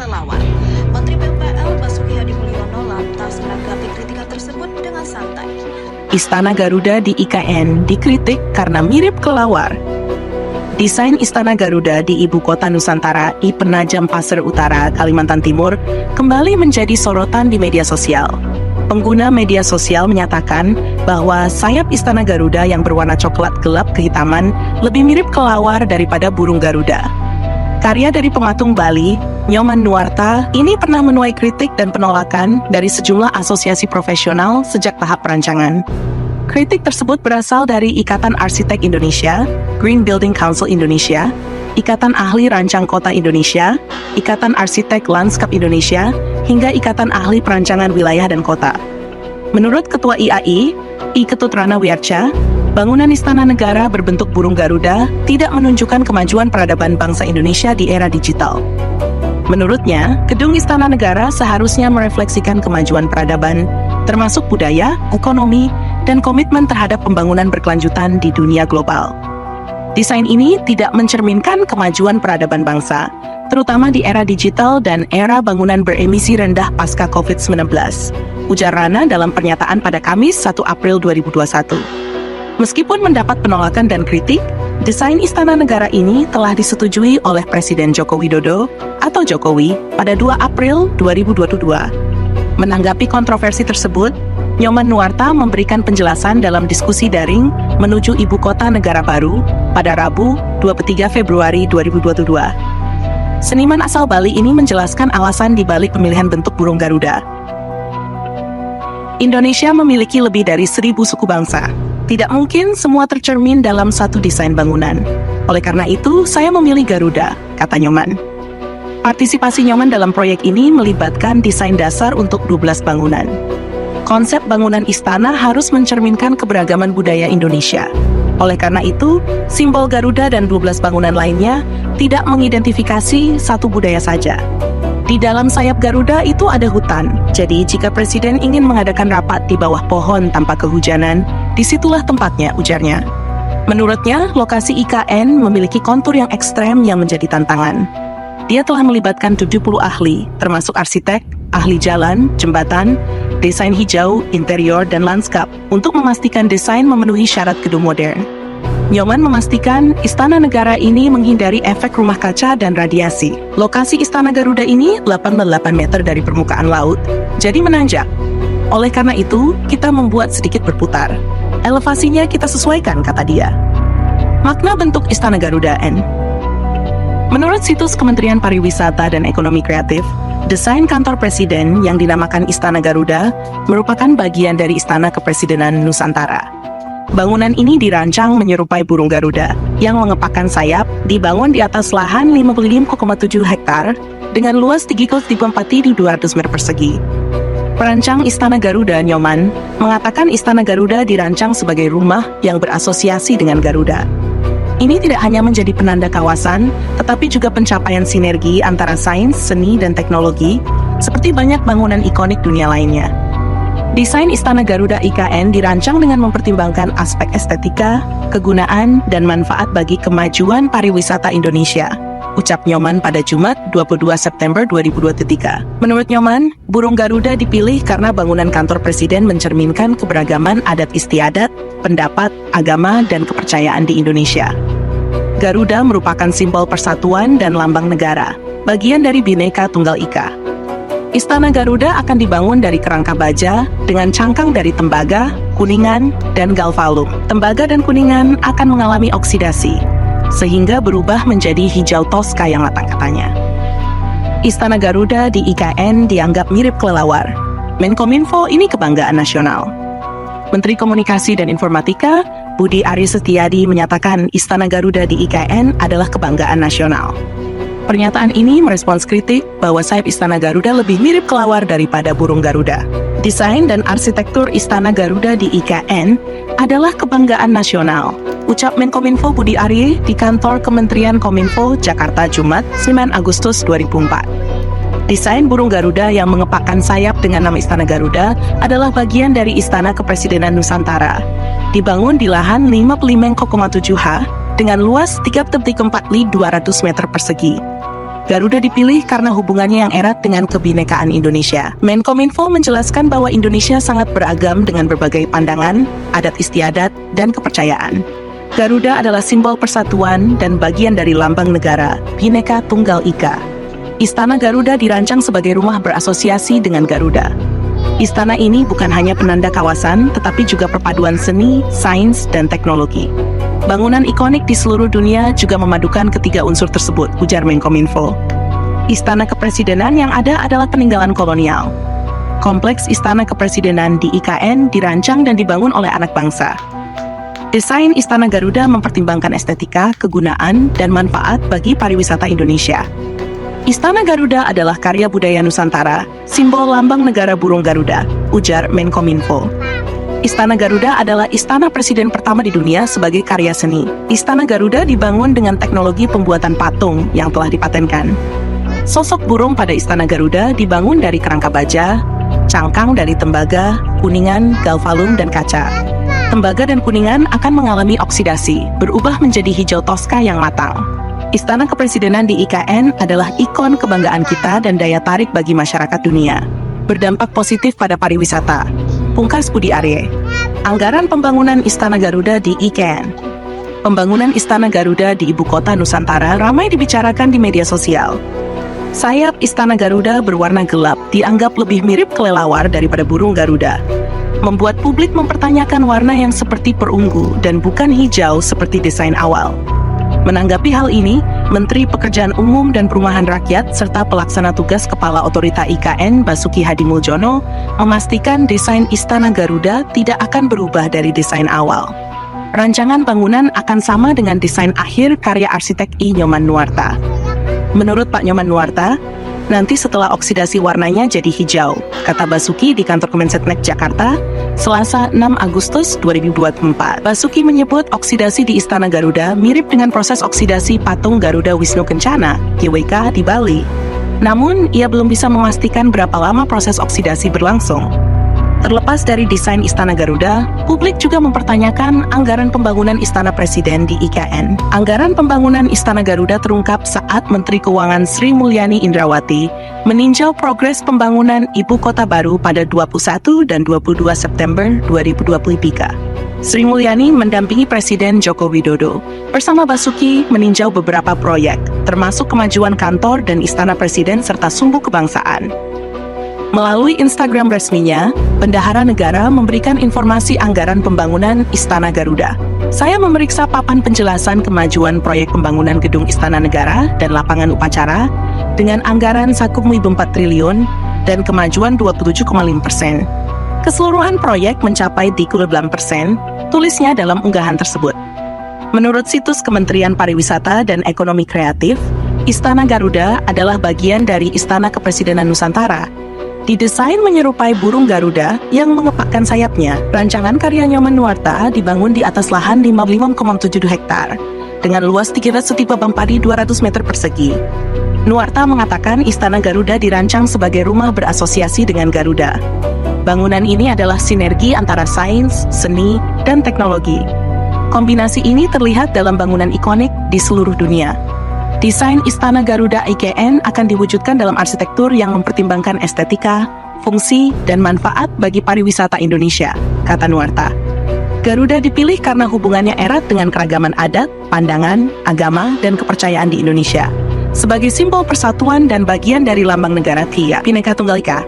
kelelawar. Menteri PUPR Basuki Hadi Mulyono lantas menanggapi kritikan tersebut dengan santai. Istana Garuda di IKN dikritik karena mirip kelelawar. Desain Istana Garuda di Ibu Kota Nusantara I Penajam Pasir Utara, Kalimantan Timur, kembali menjadi sorotan di media sosial. Pengguna media sosial menyatakan bahwa sayap Istana Garuda yang berwarna coklat gelap kehitaman lebih mirip kelelawar daripada burung Garuda. Karya dari pematung Bali, Nyoman Nuarta, ini pernah menuai kritik dan penolakan dari sejumlah asosiasi profesional sejak tahap perancangan. Kritik tersebut berasal dari Ikatan Arsitek Indonesia, Green Building Council Indonesia, Ikatan Ahli Rancang Kota Indonesia, Ikatan Arsitek Lanskap Indonesia, hingga Ikatan Ahli Perancangan Wilayah dan Kota. Menurut Ketua IAI, I Ketut Rana Wiyarca, bangunan Istana Negara berbentuk burung Garuda tidak menunjukkan kemajuan peradaban bangsa Indonesia di era digital. Menurutnya, gedung Istana Negara seharusnya merefleksikan kemajuan peradaban, termasuk budaya, ekonomi, dan komitmen terhadap pembangunan berkelanjutan di dunia global. Desain ini tidak mencerminkan kemajuan peradaban bangsa, terutama di era digital dan era bangunan beremisi rendah pasca COVID-19, ujar Rana dalam pernyataan pada Kamis 1 April 2021. Meskipun mendapat penolakan dan kritik, desain Istana Negara ini telah disetujui oleh Presiden Joko Widodo atau Jokowi pada 2 April 2022. Menanggapi kontroversi tersebut, Nyoman Nuarta memberikan penjelasan dalam diskusi daring menuju Ibu Kota Negara Baru pada Rabu 23 Februari 2022. Seniman asal Bali ini menjelaskan alasan dibalik pemilihan bentuk burung Garuda. Indonesia memiliki lebih dari 1.000 suku bangsa. Tidak mungkin semua tercermin dalam satu desain bangunan. Oleh karena itu, saya memilih Garuda, kata Nyoman. Partisipasi Nyoman dalam proyek ini melibatkan desain dasar untuk 12 bangunan. Konsep bangunan istana harus mencerminkan keberagaman budaya Indonesia. Oleh karena itu, simbol Garuda dan 12 bangunan lainnya tidak mengidentifikasi satu budaya saja. Di dalam sayap Garuda itu ada hutan, jadi jika Presiden ingin mengadakan rapat di bawah pohon tanpa kehujanan, disitulah tempatnya, ujarnya. Menurutnya, lokasi IKN memiliki kontur yang ekstrem yang menjadi tantangan. Dia telah melibatkan 70 ahli, termasuk arsitek, ahli jalan, jembatan, desain hijau, interior, dan lanskap, untuk memastikan desain memenuhi syarat gedung modern. Nyoman memastikan Istana Negara ini menghindari efek rumah kaca dan radiasi. Lokasi Istana Garuda ini 88 meter dari permukaan laut, jadi menanjak. Oleh karena itu, kita membuat sedikit berputar. Elevasinya kita sesuaikan, kata dia. Makna bentuk Istana Garuda N. Menurut situs Kementerian Pariwisata dan Ekonomi Kreatif, desain kantor presiden yang dinamakan Istana Garuda merupakan bagian dari Istana Kepresidenan Nusantara. Bangunan ini dirancang menyerupai burung Garuda yang mengepakkan sayap, dibangun di atas lahan 55,7 hektar dengan luas 3,4 di 200 meter persegi. Perancang Istana Garuda, Nyoman, mengatakan Istana Garuda dirancang sebagai rumah yang berasosiasi dengan Garuda. Ini tidak hanya menjadi penanda kawasan, tetapi juga pencapaian sinergi antara sains, seni, dan teknologi, seperti banyak bangunan ikonik dunia lainnya. Desain Istana Garuda IKN dirancang dengan mempertimbangkan aspek estetika, kegunaan, dan manfaat bagi kemajuan pariwisata Indonesia, ucap Nyoman pada Jumat 22 September 2023. Menurut Nyoman, burung Garuda dipilih karena bangunan kantor presiden mencerminkan keberagaman adat istiadat, pendapat, agama, dan kepercayaan di Indonesia. Garuda merupakan simbol persatuan dan lambang negara, bagian dari Bhinneka Tunggal Ika. Istana Garuda akan dibangun dari kerangka baja dengan cangkang dari tembaga, kuningan, dan galvalum. Tembaga dan kuningan akan mengalami oksidasi, sehingga berubah menjadi hijau toska yang matang, katanya. Istana Garuda di IKN dianggap mirip kelelawar. Menkominfo ini kebanggaan nasional. Menteri Komunikasi dan Informatika, Budi Aris Setiadi menyatakan Istana Garuda di IKN adalah kebanggaan nasional. Pernyataan ini merespons kritik bahwa sayap Istana Garuda lebih mirip kelelawar daripada burung Garuda. Desain dan arsitektur Istana Garuda di IKN adalah kebanggaan nasional, ucap Menkominfo Budi Ari di kantor Kementerian Kominfo, Jakarta, Jumat, 9 Agustus 2004. Desain burung Garuda yang mengepakkan sayap dengan nama Istana Garuda adalah bagian dari Istana Kepresidenan Nusantara. Dibangun di lahan 55,7 ha dengan luas 3,4 200 meter persegi. Garuda dipilih karena hubungannya yang erat dengan kebinekaan Indonesia. Menkominfo menjelaskan bahwa Indonesia sangat beragam dengan berbagai pandangan, adat istiadat, dan kepercayaan. Garuda adalah simbol persatuan dan bagian dari lambang negara, Bhinneka Tunggal Ika. Istana Garuda dirancang sebagai rumah berasosiasi dengan Garuda. Istana ini bukan hanya penanda kawasan, tetapi juga perpaduan seni, sains, dan teknologi. Bangunan ikonik di seluruh dunia juga memadukan ketiga unsur tersebut, ujar Menkominfo. Istana Kepresidenan yang ada adalah peninggalan kolonial. Kompleks Istana Kepresidenan di IKN dirancang dan dibangun oleh anak bangsa. Desain Istana Garuda mempertimbangkan estetika, kegunaan, dan manfaat bagi pariwisata Indonesia. Istana Garuda adalah karya budaya Nusantara, simbol lambang negara burung Garuda, ujar Menkominfo. Istana Garuda adalah istana presiden pertama di dunia sebagai karya seni. Istana Garuda dibangun dengan teknologi pembuatan patung yang telah dipatenkan. Sosok burung pada Istana Garuda dibangun dari kerangka baja, cangkang dari tembaga, kuningan, galvalum, dan kaca. Tembaga dan kuningan akan mengalami oksidasi, berubah menjadi hijau toska yang matang. Istana Kepresidenan di IKN adalah ikon kebanggaan kita dan daya tarik bagi masyarakat dunia. Berdampak positif pada pariwisata. Pungkas Budi Arye. Anggaran pembangunan Istana Garuda di IKN. Pembangunan Istana Garuda di Ibu Kota Nusantara ramai dibicarakan di media sosial. Sayap Istana Garuda berwarna gelap dianggap lebih mirip kelelawar daripada burung Garuda. Membuat publik mempertanyakan warna yang seperti perunggu dan bukan hijau seperti desain awal. Menanggapi hal ini, Menteri Pekerjaan Umum dan Perumahan Rakyat serta Pelaksana Tugas Kepala Otorita IKN Basuki Hadimuljono memastikan desain Istana Garuda tidak akan berubah dari desain awal. Rancangan bangunan akan sama dengan desain akhir karya arsitek I. Nyoman Nuarta. Menurut Pak Nyoman Nuarta, nanti setelah oksidasi warnanya jadi hijau, kata Basuki di kantor Kemensetnek Jakarta, Selasa 6 Agustus 2024. Basuki menyebut oksidasi di Istana Garuda mirip dengan proses oksidasi patung Garuda Wisnu Kencana, GWK, di Bali. Namun, ia belum bisa memastikan berapa lama proses oksidasi berlangsung. Terlepas dari desain Istana Garuda, publik juga mempertanyakan anggaran pembangunan Istana Presiden di IKN. Anggaran pembangunan Istana Garuda terungkap saat Menteri Keuangan Sri Mulyani Indrawati meninjau progres pembangunan Ibu Kota Baru pada 21 dan 22 September 2023. Sri Mulyani mendampingi Presiden Joko Widodo. Bersama Basuki meninjau beberapa proyek, termasuk kemajuan kantor dan Istana Presiden serta sumbu kebangsaan. Melalui Instagram resminya, Bendahara Negara memberikan informasi anggaran pembangunan Istana Garuda. Saya memeriksa papan penjelasan kemajuan proyek pembangunan Gedung Istana Negara dan lapangan upacara dengan anggaran 1,4 triliun dan kemajuan 27,5%. Keseluruhan proyek mencapai 38%, tulisnya dalam unggahan tersebut. Menurut situs Kementerian Pariwisata dan Ekonomi Kreatif, Istana Garuda adalah bagian dari Istana Kepresidenan Nusantara. Didesain menyerupai burung Garuda yang mengepakkan sayapnya. Rancangan karya Nyoman Nuarta dibangun di atas lahan 55,7 hektar dengan luas 300 babang padi 200 meter persegi. Nuarta mengatakan Istana Garuda dirancang sebagai rumah berasosiasi dengan Garuda. Bangunan ini adalah sinergi antara sains, seni, dan teknologi. Kombinasi ini terlihat dalam bangunan ikonik di seluruh dunia. Desain Istana Garuda IKN akan diwujudkan dalam arsitektur yang mempertimbangkan estetika, fungsi, dan manfaat bagi pariwisata Indonesia, kata Nuarta. Garuda dipilih karena hubungannya erat dengan keragaman adat, pandangan, agama, dan kepercayaan di Indonesia. Sebagai simbol persatuan dan bagian dari lambang negara Bhinneka Tunggal Ika.